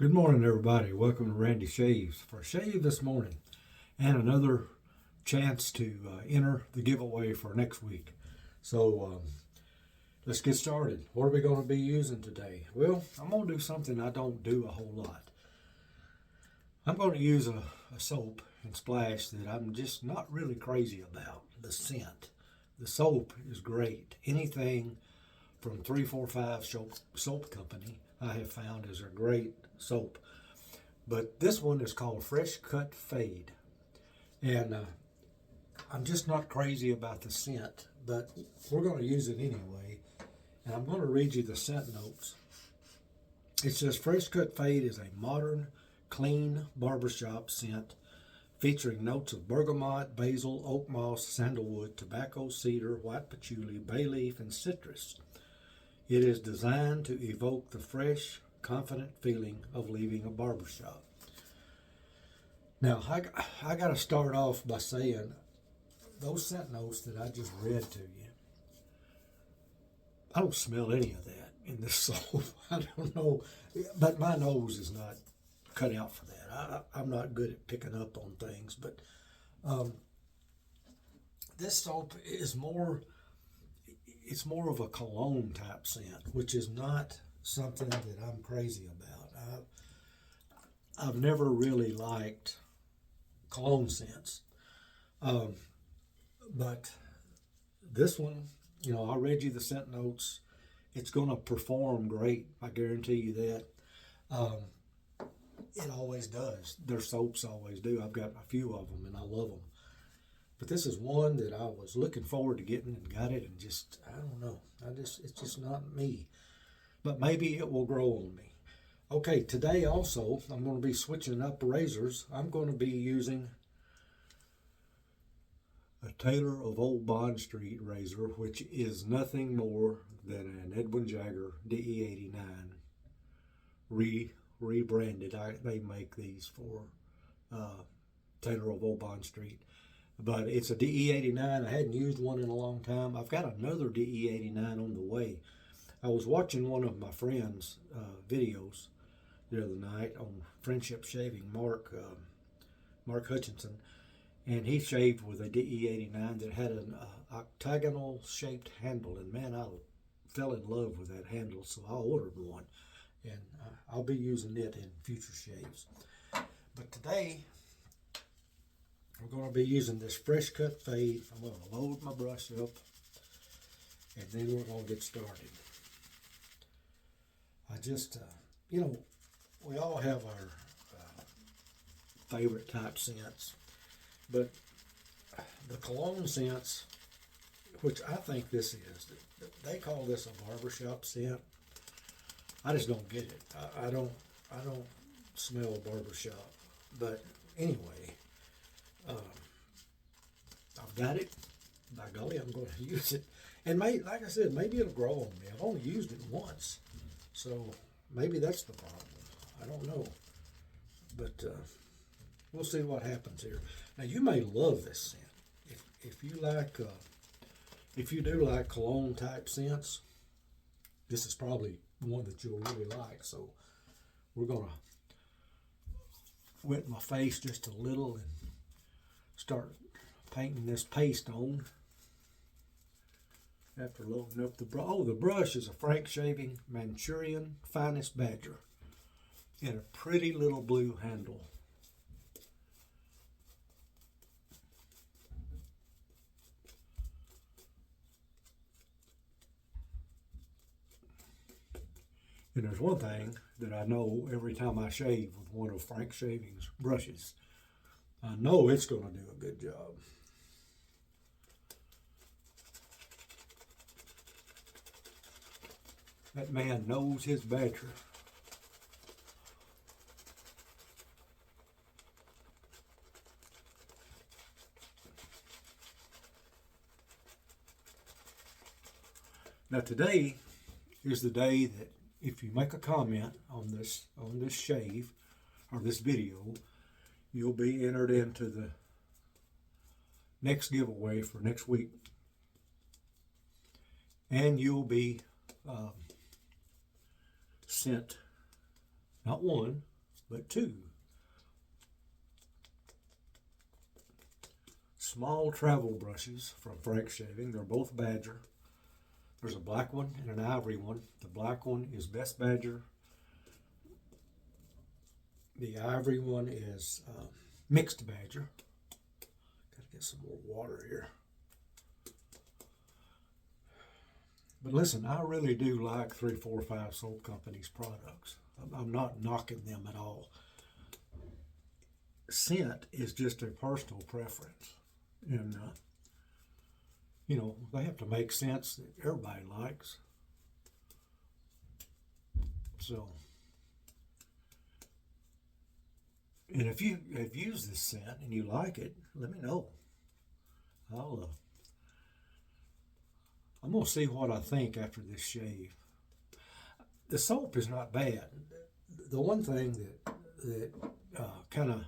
Good morning, everybody. Welcome to Randy Shaves for a shave this morning and another chance to enter the giveaway for next week. So let's get started. What are we going to be using today? Well, I'm going to do something I don't do a whole lot. I'm going to use a soap and splash that I'm just not really crazy about, the scent. The soap is great. Anything from 345 Soap Company I have found is a great soap. But this one is called Fresh Cut Fade. And I'm just not crazy about the scent, but we're going to use it anyway. And I'm going to read you the scent notes. It says Fresh Cut Fade is a modern, clean barbershop scent featuring notes of bergamot, basil, oak moss, sandalwood, tobacco, cedar, white patchouli, bay leaf, and citrus. It is designed to evoke the fresh, confident feeling of leaving a barbershop. Now, I got to start off by saying those scent notes that I just read to you, I don't smell any of that in this soap. I don't know, but my nose is not cut out for that. I'm not good at picking up on things, but this soap is it's more of a cologne type scent, which is not something that I'm crazy about. I've never really liked cologne scents, but this one, I read you the scent notes. It's going to perform great. I guarantee you that. It always does. Their soaps always do. I've got a few of them and I love them. But this is one that I was looking forward to getting and got it, and just, I don't know. It's just not me. But maybe it will grow on me. Okay, today also, I'm going to be switching up razors. I'm going to be using a Taylor of Old Bondstreet razor, which is nothing more than an Edwin Jagger DE-89 rebranded. They make these for Taylor of Old Bondstreet. But it's a DE-89. I hadn't used one in a long time. I've got another DE-89 on the way. I was watching one of my friend's videos the other night on Friendship Shaving, Mark Hutchinson, and he shaved with a DE-89 that had an octagonal shaped handle. And man, I fell in love with that handle, so I ordered one, and I'll be using it in future shaves. But today, we're going to be using this Fresh Cut Fade. I'm going to load my brush up, and then we're going to get started. I just, we all have our favorite type scents, but the cologne scents, which I think this is, they call this a barbershop scent. I just don't get it. I don't smell barbershop, but anyway. I've got it. By golly, I'm going to use it. And like I said, maybe it'll grow on me. I've only used it once. So maybe that's the problem. I don't know. But we'll see what happens here. Now, you may love this scent. If you like, if you do like cologne type scents, this is probably one that you'll really like. So we're going to wet my face just a little and start painting this paste on after loading up the brush. Oh, the brush is a Frank Shaving Manchurian Finest Badger in a pretty little blue handle. And there's one thing that I know every time I shave with one of Frank Shaving's brushes, I know it's going to do a good job. That man knows his badger. Now today is the day that if you make a comment on this shave or this video, you'll be entered into the next giveaway for next week. And you'll be sent not one, but two small travel brushes from Frank Shaving. They're both Badger. There's a black one and an ivory one. The black one is Best Badger. The ivory one is Mixed Badger. Gotta get some more water here. But listen, I really do like 345 Soap Company's products. I'm not knocking them at all. Scent is just a personal preference. And, you know, they have to make scents that everybody likes. So, and if you have used this scent and you like it, let me know. I'm going to see what I think after this shave. The soap is not bad. The one thing that kind of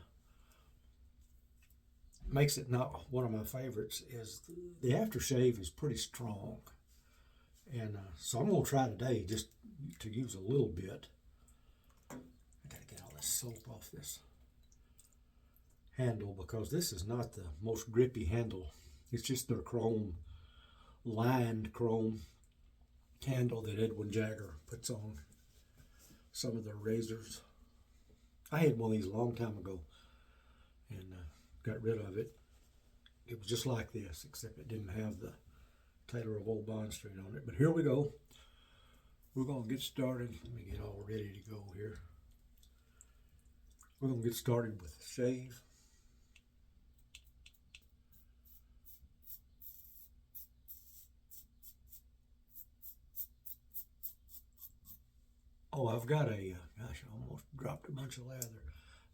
makes it not one of my favorites is the aftershave is pretty strong. And so I'm going to try today just to use a little bit. I got to get all this soap off this handle because this is not the most grippy handle. It's just their lined chrome handle that Edwin Jagger puts on some of their razors. I had one of these a long time ago and got rid of it. It was just like this, except it didn't have the Taylor of Old Bondstreet on it. But here we go. We're going to get started. Let me get all ready to go here. We're going to get started with the shave. Oh, I've got a, gosh, I almost dropped a bunch of lather.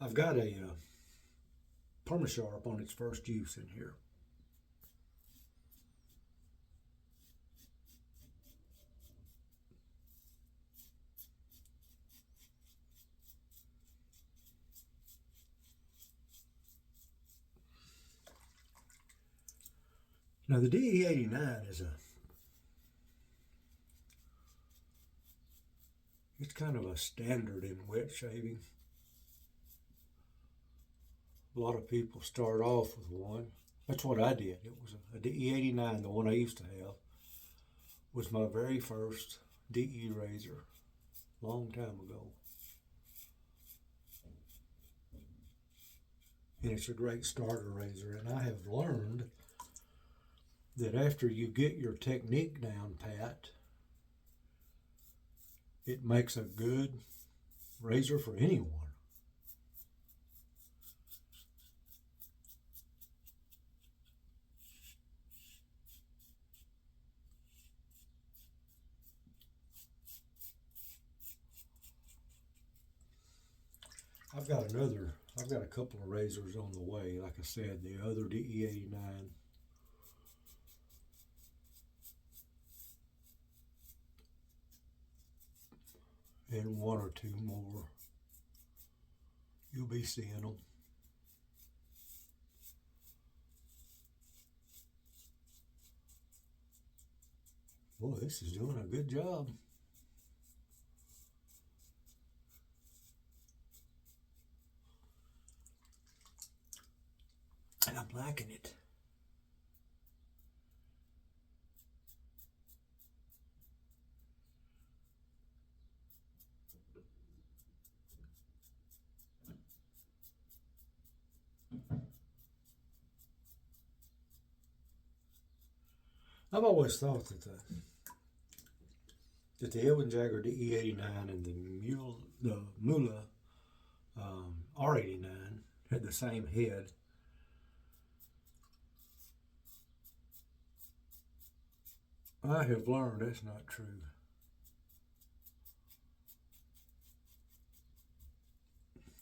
I've got a PermaSharp on its first use in here. Now the DE-89 is it's kind of a standard in wet shaving. A lot of people start off with one. That's what I did. It was a DE-89, the one I used to have, was my very first DE razor, long time ago. And it's a great starter razor. And I have learned that after you get your technique down pat, it makes a good razor for anyone. I've got a couple of razors on the way. Like I said, the other DE-89. And one or two more. You'll be seeing them. Boy, this is doing a good job. And I'm liking it. I've always thought that the Edwin Jagger DE-89 and the Mula R-89 had the same head. I have learned that's not true.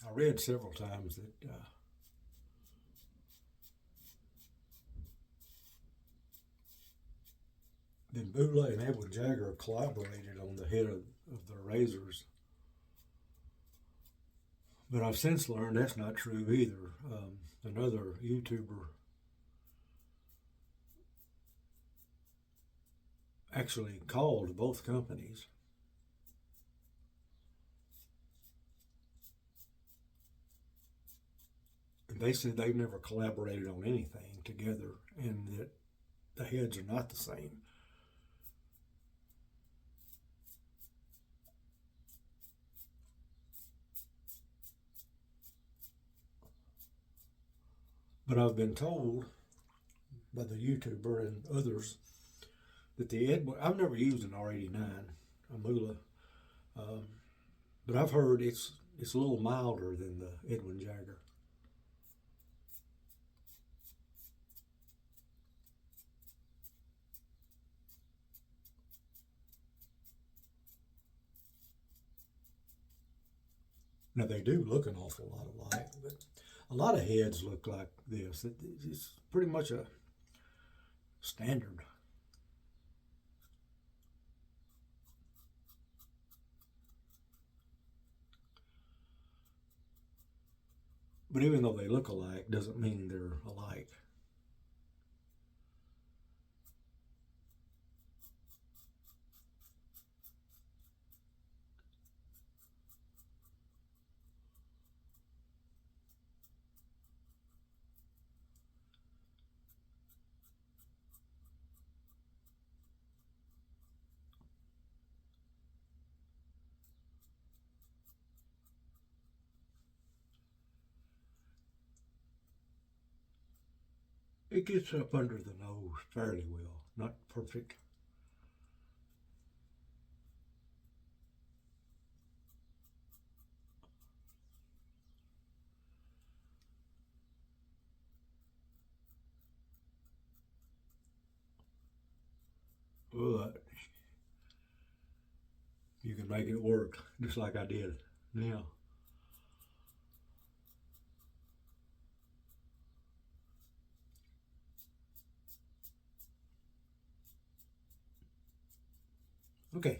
I read several times that Mula and Edwin Jagger collaborated on the head of their razors. But I've since learned that's not true either. Another YouTuber actually called both companies they said they've never collaborated on anything together and that the heads are not the same. But I've been told by the YouTuber and others that the Edwin, I've never used an R89, a Mula, but I've heard it's a little milder than the Edwin Jagger. Now they do look an awful lot alike, but a lot of heads look like this. It's pretty much a standard. But even though they look alike, doesn't mean they're alike. It gets up under the nose fairly well, not perfect. But you can make it work just like I did now. Okay,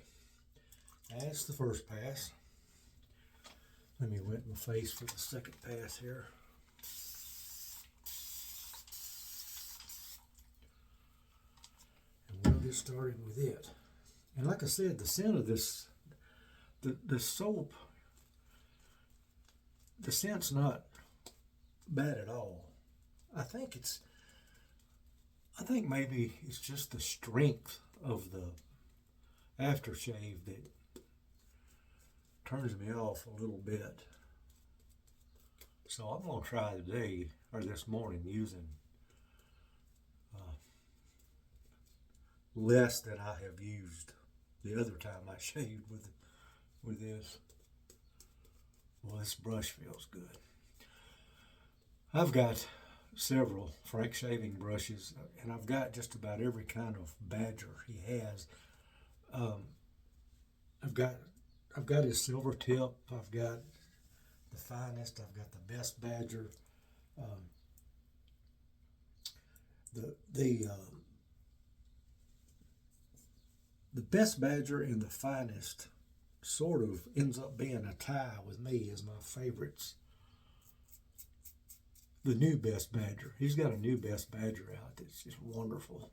that's the first pass. Let me wet my face for the second pass here. And we'll get started with it. And like I said, the scent of this, the soap, the scent's not bad at all. I think maybe it's just the strength of the aftershave that turns me off a little bit. So I'm going to try today, or this morning, using less than I have used the other time I shaved with this. Well, this brush feels good. I've got several Frank shaving brushes, and I've got just about every kind of badger he has. I've got his silver tip. I've got the finest. I've got the best badger. The best badger and the finest sort of ends up being a tie with me as my favorites. The new best badger. He's got a new best badger out that's just wonderful.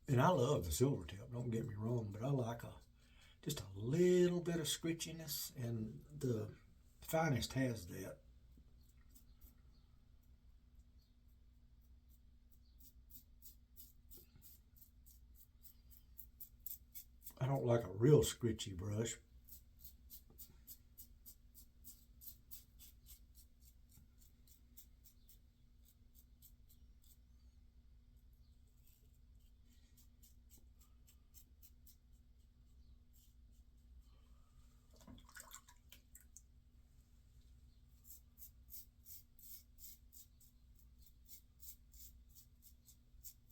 And I love the silver tip, don't get me wrong, but I like just a little bit of scritchiness, and the finest has that. I don't like a real scritchy brush.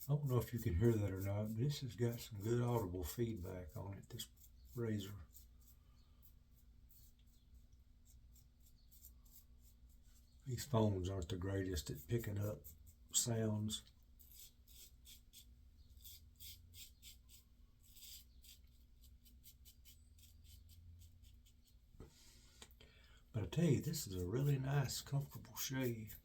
I don't know if you can hear that or not. This has got some good audible feedback on it, this razor. These phones aren't the greatest at picking up sounds. But I tell you, this is a really nice, comfortable shave.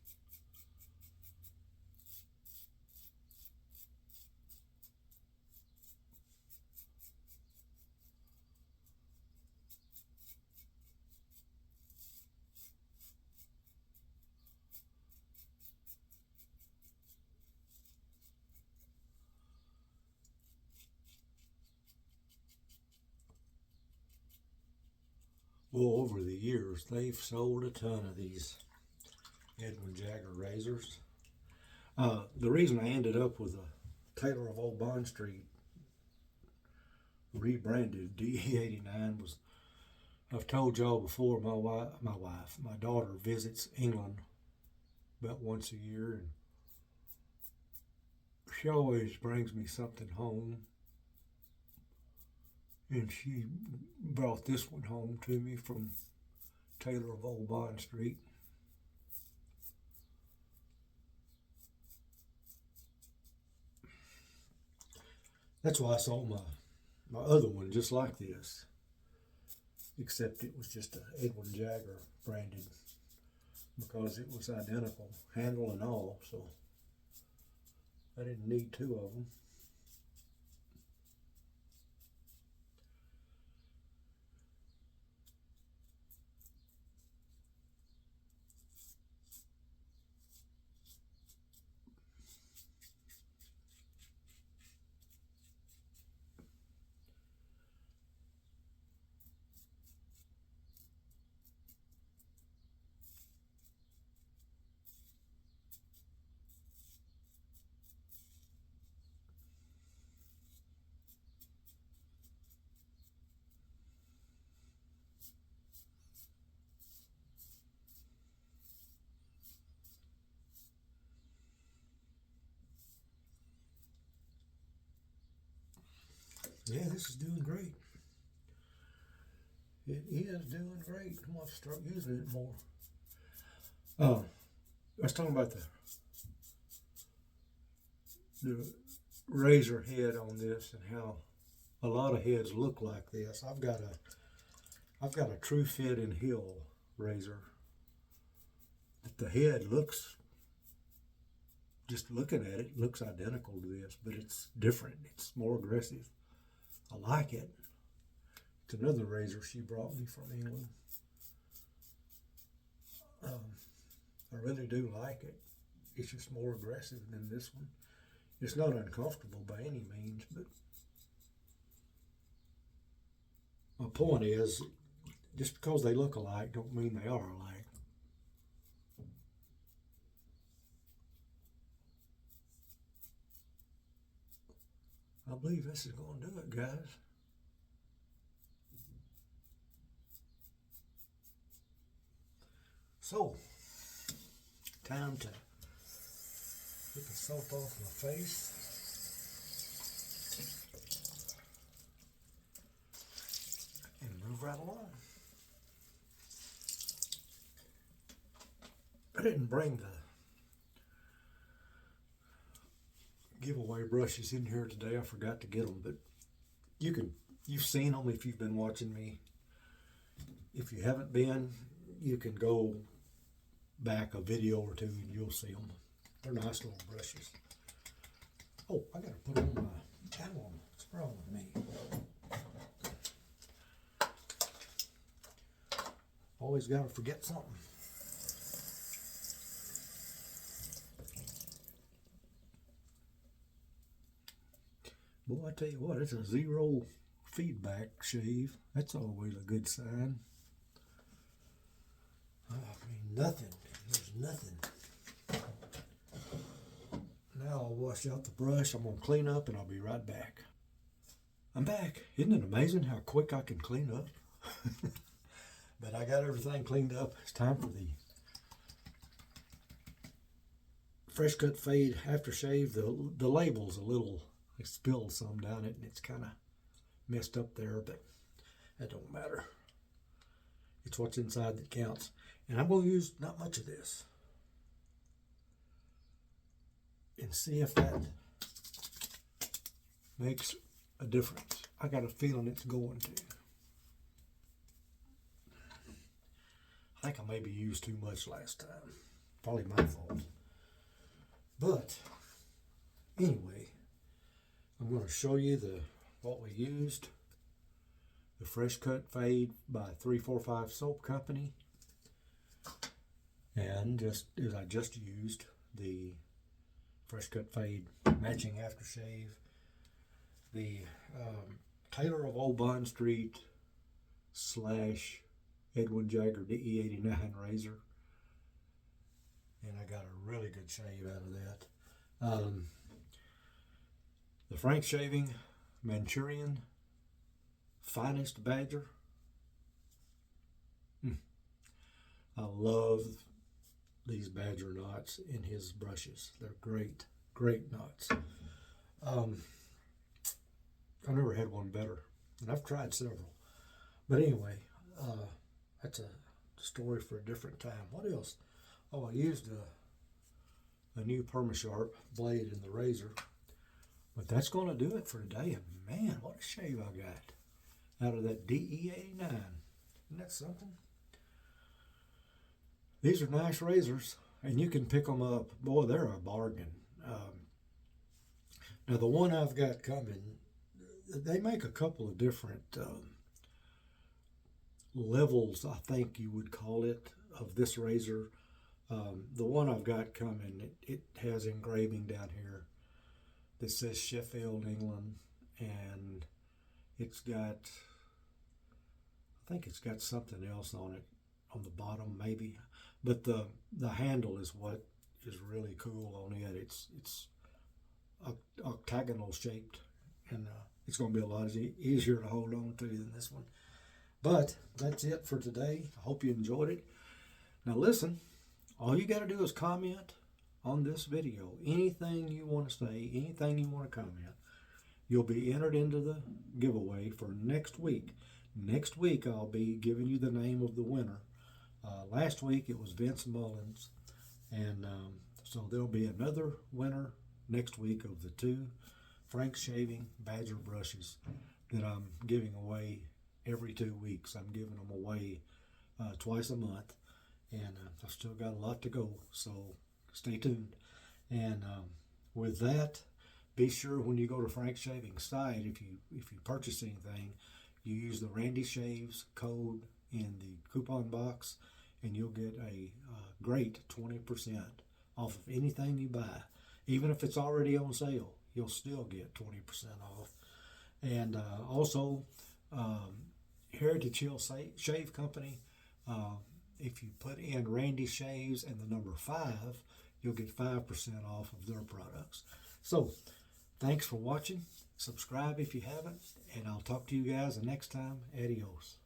Well, over the years, they've sold a ton of these Edwin Jagger razors. The reason I ended up with a Taylor of Old Bondstreet rebranded DE-89 was, I've told y'all before, my daughter visits England about once a year, and she always brings me something home. And she brought this one home to me from Taylor of Old Bondstreet. That's why I sold my other one just like this, except it was just a Edwin Jagger branded, because it was identical, handle and all, so I didn't need two of them. Yeah, this is doing great. It is doing great. I'm going to start using it more. I was talking about the razor head on this and how a lot of heads look like this. I've got a True Fit and Hill razor. The head looks, just looking at it, looks identical to this, but it's different. It's more aggressive. I like it. It's another razor she brought me from England. I really do like it. It's just more aggressive than this one. It's not uncomfortable by any means, but my point is, just because they look alike don't mean they are alike. I believe this is going to do it, guys. So, time to get the soap off my face. And move right along. I didn't bring the giveaway brushes in here today. I forgot to get them, but you've seen them if you've been watching me. If you haven't been, you can go back a video or two and you'll see them. They're nice little brushes. Oh, I gotta put on my towel. What's wrong with me? Always gotta forget something. Boy, I tell you what, it's a zero feedback shave. That's always a good sign. I mean, nothing. There's nothing. Now I'll wash out the brush. I'm going to clean up and I'll be right back. I'm back. Isn't it amazing how quick I can clean up? But I got everything cleaned up. It's time for the Fresh Cut Fade Aftershave. The label's a little, I spilled some down it and it's kind of messed up there, but that don't matter. It's what's inside that counts. And I'm going to use not much of this. And see if that makes a difference. I got a feeling it's going to. I think I maybe used too much last time. Probably my fault. But anyway, I'm going to show you what we used. The Fresh Cut Fade by 345 Soap Company. And I just used the Fresh Cut Fade matching aftershave. The Taylor of Old Bondstreet / Edwin Jagger DE-89 razor. And I got a really good shave out of that. The Frank Shaving Manchurian Finest Badger. I love these badger knots in his brushes. They're great, great knots. I've never had one better, and I've tried several. But anyway, that's a story for a different time. What else? Oh, I used a new PermaSharp blade in the razor. But that's going to do it for today. And man, what a shave I got out of that DE-89. Isn't that something? These are nice razors, and you can pick them up. Boy, they're a bargain. Now, the one I've got coming, they make a couple of different levels, I think you would call it, of this razor. The one I've got coming, it has engraving down here that says Sheffield, England, and it's got, I think it's got something else on it, on the bottom maybe, but the handle is what is really cool on it. It's octagonal shaped, and it's going to be a lot easier to hold on to than this one. But that's it for today. I hope you enjoyed it. Now listen, all you got to do is comment on this video. Anything you want to say, anything you want to comment, you'll be entered into the giveaway for next week. Next week I'll be giving you the name of the winner. Last week it was Vince Mullins, and so there'll be another winner next week of the 2 Frank Shaving Badger brushes that I'm giving away every 2 weeks. I'm giving them away twice a month, and I've still got a lot to go, so stay tuned. And with that, be sure when you go to Frank Shaving's site, if you purchase anything, you use the Randy Shaves code in the coupon box, and you'll get a great 20% off of anything you buy. Even if it's already on sale, you'll still get 20% off. And also, Heritage Hill Shave Company, if you put in Randy Shaves and the number 5, you'll get 5% off of their products. So, thanks for watching. Subscribe if you haven't, and I'll talk to you guys the next time. Adios.